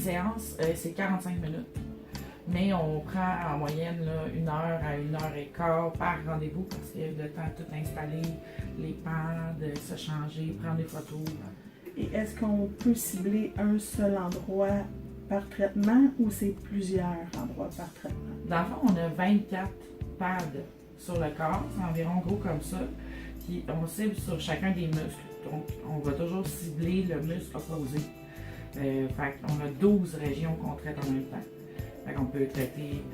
séance, c'est 45 minutes. Mais on prend en moyenne là, 1 heure à 1h15 par rendez-vous parce qu'il y a le temps de tout installer, les pans, de se changer, prendre des photos. Et est-ce qu'on peut cibler un seul endroit par traitement ou c'est plusieurs endroits par traitement? Dans le fond, on a 24 pads sur le corps, c'est environ gros comme ça. Puis on cible sur chacun des muscles. Donc, on va toujours cibler le muscle opposé. Fait qu'on a 12 régions qu'on traite en même temps. Fait qu'on peut traiter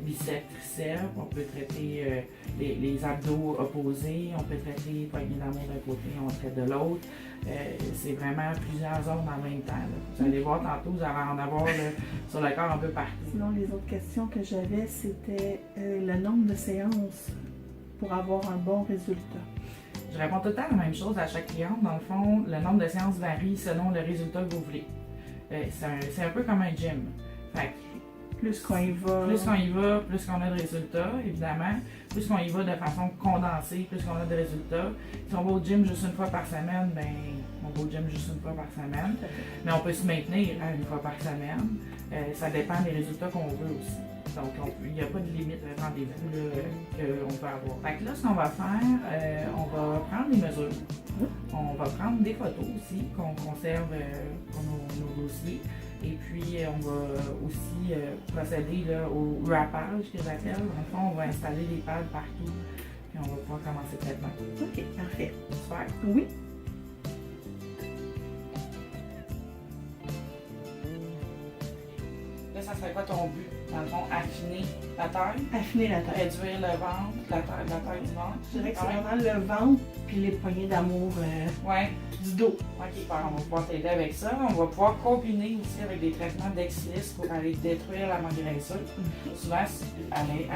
biceps, triceps, on peut traiter les abdos opposés, on peut traiter poignée d'amour d'un côté, on traite de l'autre. C'est vraiment plusieurs zones en même temps. Là. Vous allez voir tantôt, vous allez en avoir là, sur le corps un peu partout. Sinon, les autres questions que j'avais, c'était le nombre de séances pour avoir un bon résultat. Je réponds tout le temps la même chose à chaque cliente. Dans le fond, le nombre de séances varie selon le résultat que vous voulez. C'est un peu comme un gym. Fait que, plus qu'on y va, plus qu'on a de résultats, évidemment. Plus qu'on y va de façon condensée, plus qu'on a de résultats. Si on va au gym juste une fois par semaine, ben on va au gym juste une fois par semaine. Mais on peut se maintenir à 1 fois par semaine. Ça dépend des résultats qu'on veut aussi. Donc, il n'y a pas de limite de rendez-vous qu'on peut avoir. Fait que là, ce qu'on va faire, on va prendre des mesures. On va prendre des photos aussi qu'on conserve pour nos dossiers. Et puis, on va aussi procéder là, au wrappage que j'appelle. Dans le fond, on va installer des pads partout. Puis, on va pouvoir commencer le traitement. OK, parfait. Super. Oui. Là, ça serait quoi ton but? Dans le fond, affiner la taille, Affiner la taille. réduire le ventre, la taille du ventre. Je dirais que c'est vraiment le ventre puis les poignées d'amour Ouais. du dos. Ok, on va pouvoir t'aider avec ça. On va pouvoir combiner aussi avec des traitements d'ex-silice pour aller détruire la maigriture. Souvent, aller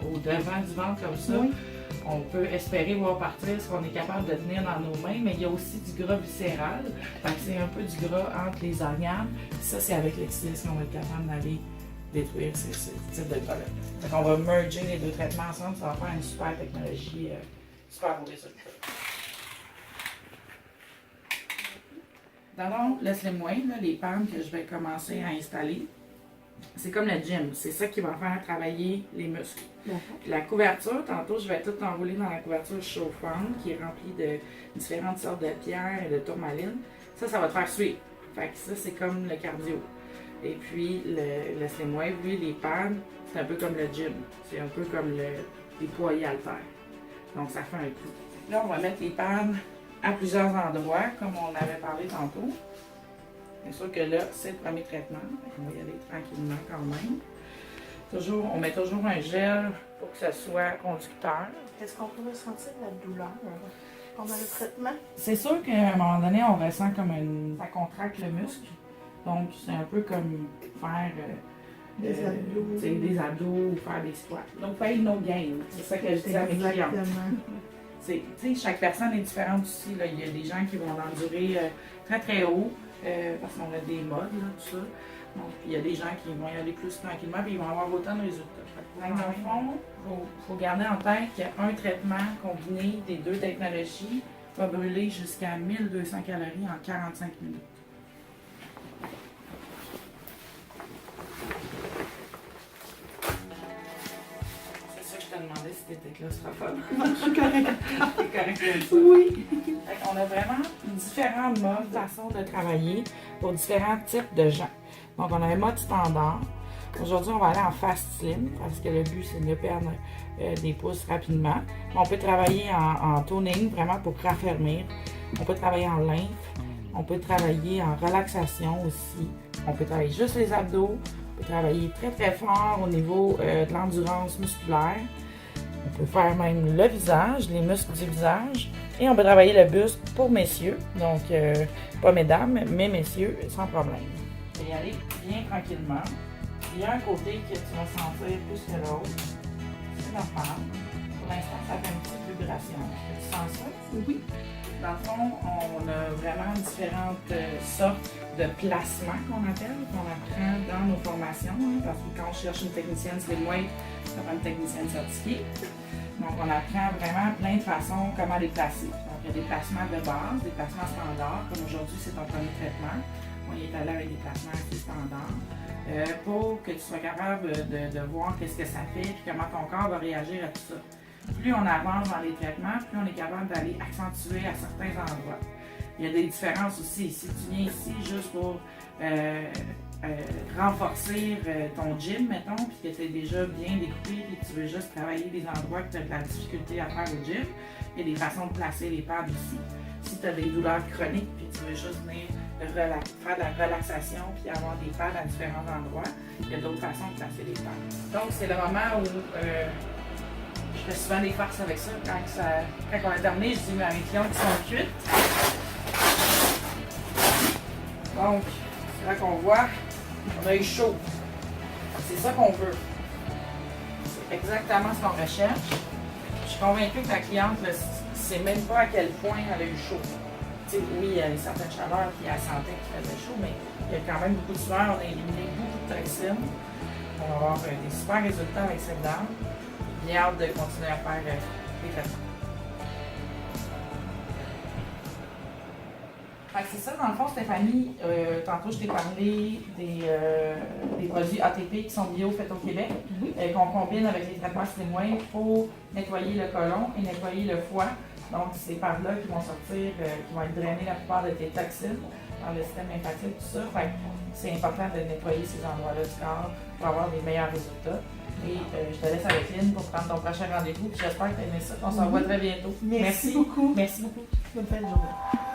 au devant du ventre comme ça, Oui. on peut espérer voir partir ce qu'on est capable de tenir dans nos mains, mais il y a aussi du gras viscéral. Fait que c'est un peu du gras entre les organes. Ça, c'est avec l'ex-silice qu'on va être capable d'aller détruire ce type de gras-là. Fait qu'on va merger les deux traitements ensemble, ça va faire une super technologie, super beau résultat. Dans le Slim Wave, les pannes que je vais commencer à installer, c'est comme le gym. C'est ça qui va faire travailler les muscles. Puis la couverture, tantôt, je vais tout enrouler dans la couverture chauffante qui est remplie de différentes sortes de pierres et de tourmaline. Ça va te faire suivre. Fait que ça, c'est comme le cardio. Et puis, le Slim Wave, lui, les pannes, c'est un peu comme le gym. C'est un peu comme les poids haltères. Donc, ça fait un coup. Là, on va mettre les pannes à plusieurs endroits, comme on avait parlé tantôt. Bien sûr que là, c'est le premier traitement. On va y aller tranquillement quand même. On met toujours un gel pour que ça soit conducteur. Est-ce qu'on peut ressentir la douleur pendant le traitement? C'est sûr qu'à un moment donné, on ressent comme ça contracte le muscle. Donc, c'est un peu comme faire des abdos ou faire des squats. Donc, paye no gain. C'est ça que je dis à mes clients. Chaque personne est différente aussi. Là. Il y a des gens qui vont endurer très très haut parce qu'on a des modes, là, tout ça. Donc, il y a des gens qui vont y aller plus tranquillement et ils vont avoir autant de résultats. Dans le fond, il faut garder en tête qu'un traitement combiné des deux technologies va brûler jusqu'à 1200 calories en 45 minutes. Je te demandais si tu étais claustrophobe. Non, je suis correcte. C'est correct comme ça. Oui. On a vraiment différents modes, façons de travailler pour différents types de gens. Donc, on a un mode standard. Aujourd'hui, on va aller en fast slim parce que le but, c'est de perdre des pouces rapidement. On peut travailler en toning, vraiment pour raffermir. On peut travailler en lymphe. On peut travailler en relaxation aussi. On peut travailler juste les abdos. On peut travailler très très fort au niveau de l'endurance musculaire. On peut faire même le visage, les muscles du visage. Et on peut travailler le buste pour messieurs. Donc, pas mesdames, mais messieurs, sans problème. Je vais y aller bien tranquillement. Il y a un côté que tu vas sentir plus que l'autre. C'est normal. Pour l'instant, ça fait une petite vibration. Tu sens ça? Oui. Dans le fond, on a vraiment différentes sortes de placements qu'on appelle, qu'on apprend dans nos formations. Parce que quand on cherche une technicienne Slim Wave, ça prend une technicienne certifiée. Donc, on apprend vraiment plein de façons comment les placer. Donc, il y a des placements de base, des placements standards, comme aujourd'hui, c'est ton premier traitement. On y est allé avec des placements assez standards pour que tu sois capable de voir qu'est-ce que ça fait et comment ton corps va réagir à tout ça. Plus on avance dans les traitements, plus on est capable d'aller accentuer à certains endroits. Il y a des différences aussi. Si tu viens ici juste pour renforcer ton gym, mettons, puis que tu es déjà bien découpé et que tu veux juste travailler des endroits que tu as de la difficulté à faire au gym, il y a des façons de placer les pads ici. Si tu as des douleurs chroniques puis tu veux juste venir faire de la relaxation puis avoir des pads à différents endroits, il y a d'autres façons de placer les pads. Donc, c'est le moment où je fais souvent des farces avec ça. Quand on a terminé, je dis à mes clients qui sont cuites. Donc, c'est là qu'on voit, on a eu chaud. C'est ça qu'on veut. C'est exactement ce qu'on recherche. Je suis convaincue que la cliente ne sait même pas à quel point elle a eu chaud. T'sais, oui, il y a une certaine chaleur puis elle sentait qu'il faisait chaud, mais il y a quand même beaucoup de sueur. On a éliminé beaucoup de toxines. On va avoir des super résultats avec cette dame. J'ai hâte de continuer à faire les traitements. C'est ça, dans le fond, Stéphanie, tantôt je t'ai parlé des produits ATP qui sont bio faits au Québec, qu'on combine avec les traitements Slimwave pour nettoyer le côlon et nettoyer le foie. Donc, c'est par là qui vont sortir, qui vont être drainés la plupart de tes toxines dans le système lymphatique, tout ça. Fait c'est important de nettoyer ces endroits-là du corps pour avoir des meilleurs résultats. Et je te laisse avec Lynn pour prendre ton prochain rendez-vous. J'espère que tu as aimé ça. On se revoit très bientôt. Merci beaucoup. Merci beaucoup. Bonne fin de journée.